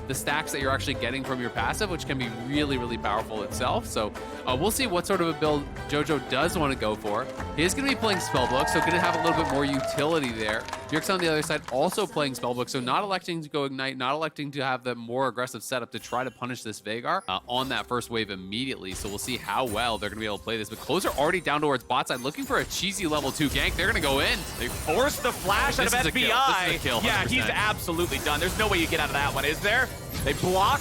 the stacks that you're actually getting from your passive, which can be really, really powerful itself. So we'll see what sort of a build JoJo does want to go for. He is going to be playing Spellbook, so going to have a little bit more utility there. Bjergsen on the other side also playing Spellbook, so not electing to go Ignite, not electing to have the more aggressive setup to try to punish this Veigar on that first wave immediately. So we'll see how well they're going to be able to play this. But Closer already down towards bot side, looking for a cheesy level 2 gank. They're going to go in. They force the flash out of FBI. This is a kill, yeah, he's absolutely done. There's no way you get out of that one, is there? They block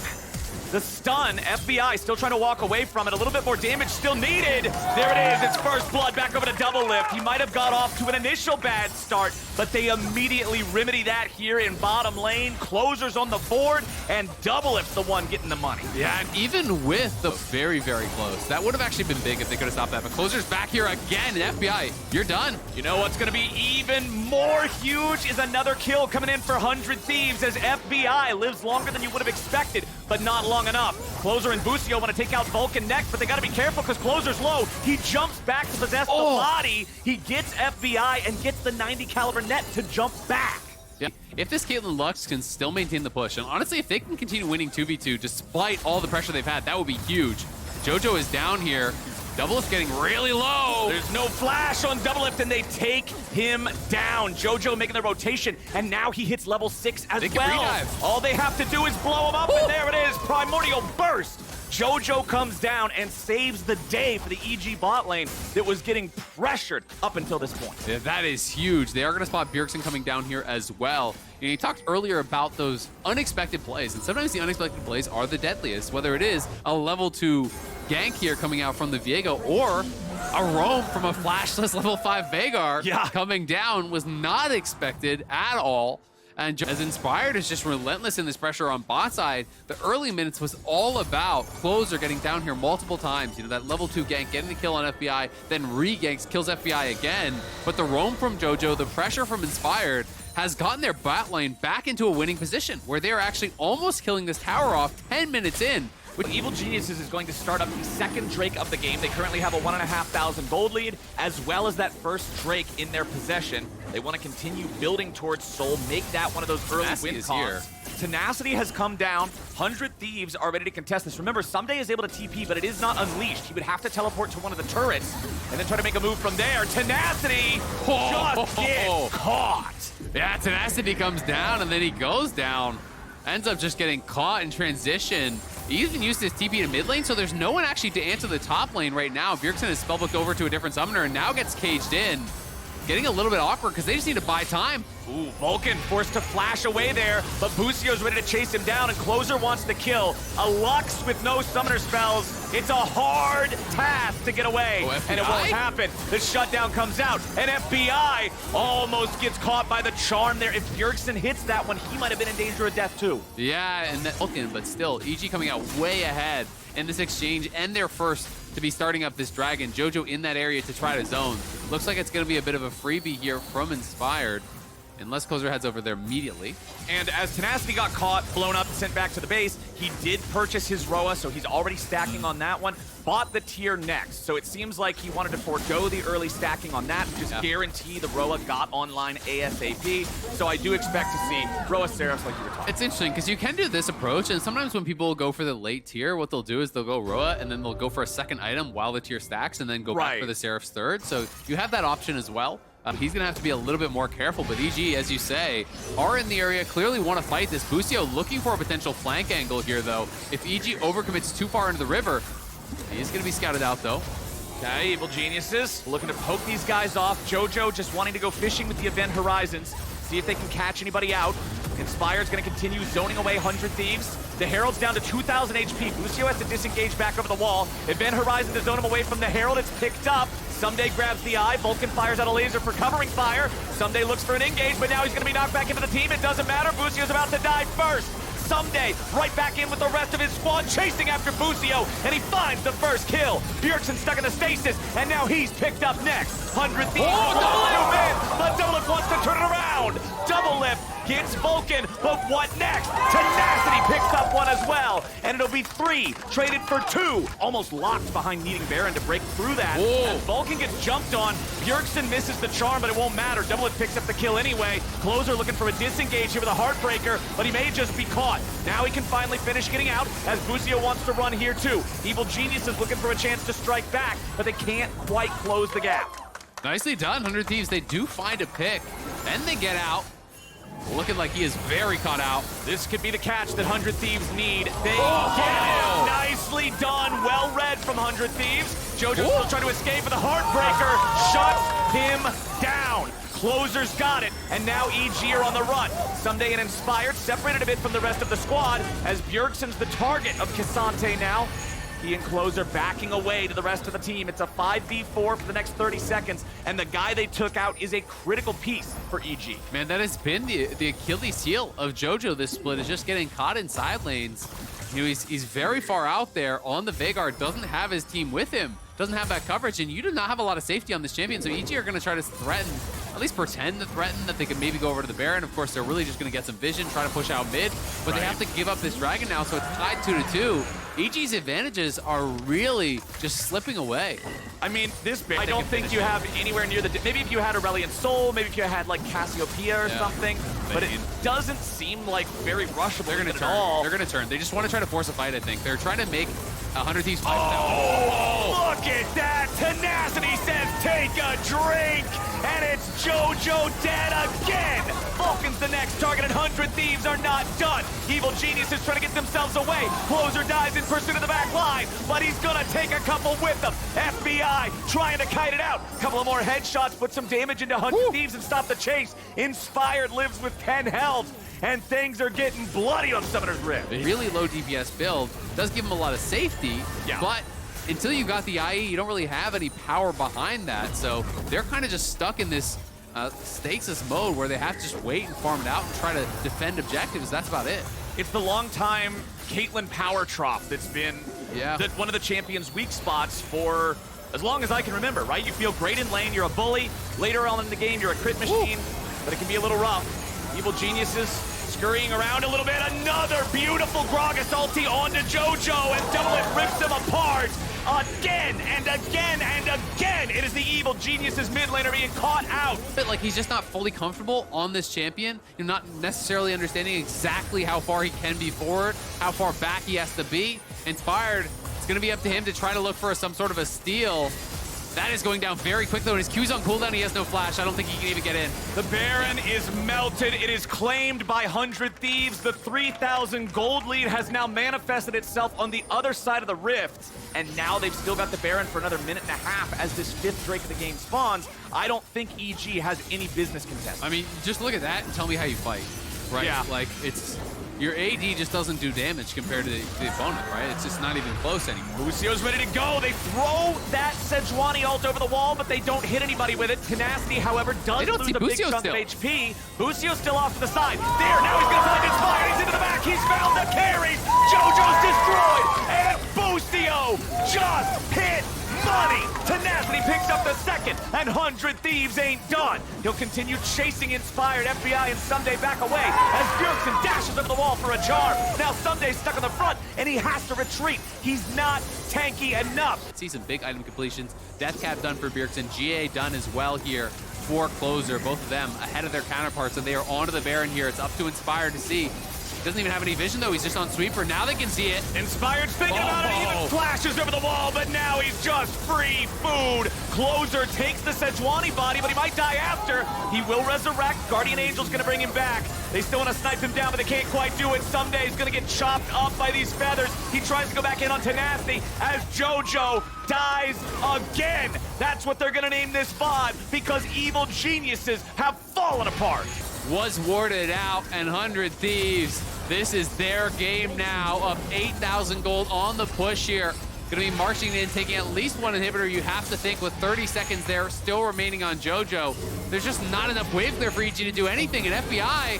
the stun. FBI still trying to walk away from it. A little bit more damage still needed. There it is. It's first blood back over to Double Lift. He might have got off to an initial bad start, but they immediately remedy that here in bottom lane. Closers on the board, and Double Lift's the one getting the money. Yeah, and even with the very, very close, that would have actually been big if they could have stopped that. But Closer's back here again, and FBI, you're done. You know what's going to be even more huge is another kill coming in for 100 Thieves as FBI lives longer than you would have expected, but not long enough. Closer and Busio want to take out Vulcan next, but they got to be careful because Closer's low. He jumps back to possess the body. He gets FBI and gets the 90 caliber net to jump back. Yeah. If this Caitlyn Lux can still maintain the push, and honestly, if they can continue winning 2v2 despite all the pressure they've had, that would be huge. JoJo is down here. Double Lift getting really low. There's no flash on Double Lift, and they take him down. JoJo making the rotation, and now he hits level 6 as well. All they have to do is blow him up, and there it is. Primordial Burst. JoJo comes down and saves the day for the EG bot lane that was getting pressured up until this point. Yeah, that is huge. They are going to spot Bjergsen coming down here as well. And he talked earlier about those unexpected plays, and sometimes the unexpected plays are the deadliest, whether it is a level 2 gank here coming out from the Viego, or a roam from a flashless level 5 Veigar coming down was not expected at all. And as Inspired is just relentless in this pressure on bot side, the early minutes was all about Closer getting down here multiple times. You know, that level 2 gank, getting the kill on FBI, then re-ganks, kills FBI again. But the roam from JoJo, the pressure from Inspired, has gotten their bot lane back into a winning position, where they're actually almost killing this tower off 10 minutes in. Evil Geniuses is going to start up the second Drake of the game. They currently have a 1,500 gold lead, as well as that first Drake in their possession. They want to continue building towards Soul, make that one of those early win calls. Tenacity has come down. 100 Thieves are ready to contest this. Remember, Someday is able to TP, but it is not unleashed. He would have to teleport to one of the turrets and then try to make a move from there. Tenacity just gets caught. Yeah, Tenacity comes down, and then he goes down. Ends up just getting caught in transition. He even used his TP to mid lane, so there's no one actually to answer the top lane right now. Bjergsen is spellbooked over to a different summoner and now gets caged in. Getting a little bit awkward because they just need to buy time. Ooh, Vulcan forced to flash away there, but Busio's ready to chase him down, and Closer wants to kill. A Lux with no summoner spells. It's a hard task to get away, and it won't happen. The shutdown comes out, and FBI almost gets caught by the charm there. If Bjergsen hits that one, he might have been in danger of death too. Yeah, and Vulcan, but still, EG coming out way ahead in this exchange, and they're first to be starting up this dragon. JoJo in that area to try to zone. Looks like it's going to be a bit of a freebie here from Inspired, unless Closer heads over there immediately. And as Tenacity got caught, blown up, sent back to the base, he did purchase his Roa, so he's already stacking on that one. Bought the tier next, so it seems like he wanted to forego the early stacking on that, just guarantee the Roa got online ASAP. So I do expect to see Roa Seraphs like you were talking. It's interesting because you can do this approach, and sometimes when people go for the late tier, what they'll do is they'll go Roa, and then they'll go for a second item while the tier stacks, and then go back for the Seraph's third. So you have that option as well. He's going to have to be a little bit more careful, but EG, as you say, are in the area, clearly want to fight this. Busio looking for a potential flank angle here, though. If EG overcommits too far into the river, he is going to be scouted out, though. Okay, Evil Geniuses looking to poke these guys off. JoJo just wanting to go fishing with the Event Horizons, see if they can catch anybody out. Inspired's going to continue zoning away 100 Thieves. The Herald's down to 2,000 HP. Busio has to disengage back over the wall. Event Horizon to zone him away from the Herald. It's picked up. Someday grabs the eye. Vulcan fires out a laser for covering fire. Someday looks for an engage, but now he's going to be knocked back into the team. It doesn't matter. Busio's about to die first. Someday right back in with the rest of his squad, chasing after Busio, and he finds the first kill. Bjergsen stuck in the stasis, and now he's picked up next. 100 Thieves. But Double Lift wants to turn it around. Double Lift gets Vulcan, but what next? Tenacity picks up one as well, and and it'll be 3, traded for 2. Almost locked behind needing Baron to break through that. Whoa. As Vulcan gets jumped on, Bjergsen misses the charm, but it won't matter. Double It picks up the kill anyway. Closer looking for a disengage here with a Heartbreaker, but he may just be caught. Now he can finally finish getting out, as Busio wants to run here too. Evil Genius is looking for a chance to strike back, but they can't quite close the gap. Nicely done, 100 Thieves. They do find a pick, then they get out. Looking like he is very caught out. This could be the catch that 100 Thieves need. They get it. Nicely done. Well read from 100 Thieves. JoJo's still trying to escape, but the Heartbreaker shuts him down. Closer's got it, and now EG are on the run. Someday and Inspired separated a bit from the rest of the squad, as Bjergsen's the target of K'Sante now. He and Closer backing away to the rest of the team. It's a 5v4 for the next 30 seconds, and the guy they took out is a critical piece for EG. Man, that has been the Achilles heel of JoJo this split, is just getting caught in side lanes. You know, he's very far out there on the Veigar, doesn't have his team with him, doesn't have that coverage, and you do not have a lot of safety on this champion, so EG are going to try to threaten, at least pretend to threaten that they could maybe go over to the Baron. Of course, they're really just going to get some vision, try to push out mid, but they have to give up this dragon now, so it's tied 2-2. EG's advantages are really just slipping away. I mean, this I don't think you have anywhere near the... Maybe if you had Aurelion Sol, maybe if you had like Cassiopeia or something, but it doesn't seem like very rushable at all. They're going to turn. They just want to try to force a fight, I think. They're trying to make 100 Thieves fight. Look at that! Tenacity says take a drink! And it's JoJo dead again! Vulcan's the next target, and 100 Thieves are not done. Evil Geniuses trying to get themselves away. Closer dies in pursuit of the back line, but he's gonna take a couple with him. FBI trying to kite it out. Couple of more headshots, put some damage into 100 Thieves and stop the chase. Inspired lives with 10 health, and things are getting bloody on Summoner's Rift. A really low DPS build does give him a lot of safety, but until you got the IE, you don't really have any power behind that, so they're kind of just stuck in this stasis mode where they have to just wait and farm it out and try to defend objectives. That's about it. It's the long-time Caitlyn power trough that's been one of the champion's weak spots for as long as I can remember, right? You feel great in lane, you're a bully. Later on in the game, you're a crit machine, but it can be a little rough. Evil Geniuses scurrying around a little bit. Another beautiful Gragas ulti onto JoJo, and Double It rips him apart. Again and again and again, it is the Evil Geniuses mid laner being caught out. But like, he's just not fully comfortable on this champion. You're not necessarily understanding exactly how far he can be forward, how far back he has to be. Inspired, it's going to be up to him to try to look for some sort of a steal. That is going down very quick, though, and his Q's on cooldown. He has no flash. I don't think he can even get in. The Baron is melted. It is claimed by 100 Thieves. The 3,000 gold lead has now manifested itself on the other side of the rift, and now they've still got the Baron for another minute and a half as this 5th Drake of the game spawns. I don't think EG has any business contest. I mean, just look at that and tell me how you fight, right? Yeah. Like, it's... Your AD just doesn't do damage compared to the opponent, right? It's just not even close anymore. Busio's ready to go. They throw that Sejuani ult over the wall, but they don't hit anybody with it. Tenacity, however, does lose a big chunk of HP. Busio's still off to the side. There, now he's gonna find Inspired. He's into the back. He's found the carries. JoJo's destroyed, and Busio just hit money. Tenacity picks up the second, and 100 Thieves ain't done. He'll continue chasing Inspired. FBI and Someday back away as Bjergsen dashes over the wall for a charm. Now Someday's stuck on the front, and he has to retreat. He's not tanky enough. See some big item completions. Death Cap done for Bjergsen. GA done as well here for Closer. Both of them ahead of their counterparts, and they are onto the Baron here. It's up to Inspired to see. Doesn't even have any vision, though. He's just on sweeper. Now they can see it. Inspired's thinking about it. He even flashes over the wall, but now he's just free food. Closer takes the Sejuani body, but he might die after. He will resurrect. Guardian Angel's going to bring him back. They still want to snipe him down, but they can't quite do it. Someday he's going to get chopped up by these feathers. He tries to go back in on Tenacity as JoJo dies again. That's what they're going to name this VOD, because Evil Geniuses have fallen apart. Was warded out, and 100 Thieves, this is their game now, up 8,000 gold on the push here. Gonna be marching in, taking at least one inhibitor, you have to think, with 30 seconds there still remaining on JoJo. There's just not enough waves there for EG to do anything, and FBI...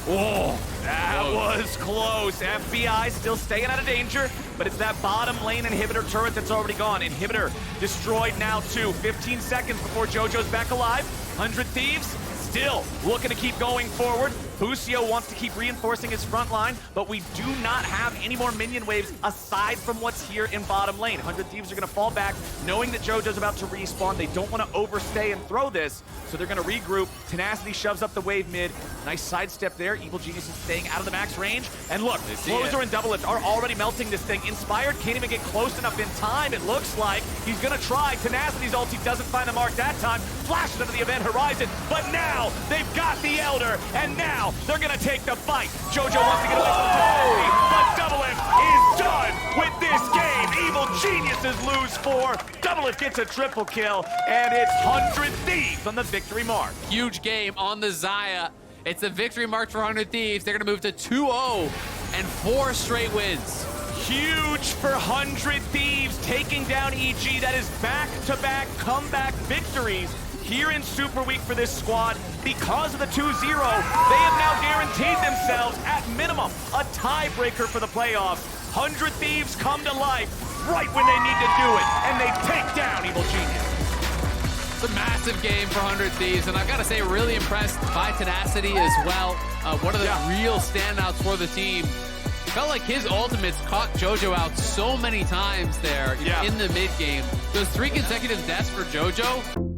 Oh, that was close. FBI still staying out of danger, but it's that bottom lane inhibitor turret that's already gone. Inhibitor destroyed now too. 15 seconds before JoJo's back alive. 100 Thieves still looking to keep going forward. Busio wants to keep reinforcing his front line, but we do not have any more minion waves aside from what's here in bottom lane. 100 Thieves are going to fall back, knowing that JoJo's about to respawn. They don't want to overstay and throw this, so they're going to regroup. Tenacity shoves up the wave mid. Nice sidestep there. Evil Genius is staying out of the max range. And look, Closer and Double Lift are already melting this thing. Inspired can't even get close enough in time, it looks like. He's going to try. Tenacity's ulti doesn't find the mark that time. Flashes into the event horizon, but now they've got the Elder, and now they're going to take the fight. JoJo wants to get away from Tenacity, but Double Lift is done with this game. Evil Geniuses lose 4. Double Lift gets a triple kill, and it's 100 Thieves on the victory mark. Huge game on the Xayah. It's the victory mark for 100 Thieves. They're going to move to 2-0 and 4 straight wins. Huge for 100 Thieves, taking down EG. That is back-to-back comeback victories here in Super Week for this squad. Because of the 2-0, they have now guaranteed themselves, at minimum, a tiebreaker for the playoffs. 100 Thieves come to life right when they need to do it, and they take down Evil Genius. It's a massive game for 100 Thieves, and I've got to say, really impressed by Tenacity as well. One of the real standouts for the team. Felt like his ultimates caught JoJo out so many times there in the mid game. Those 3 consecutive deaths for JoJo.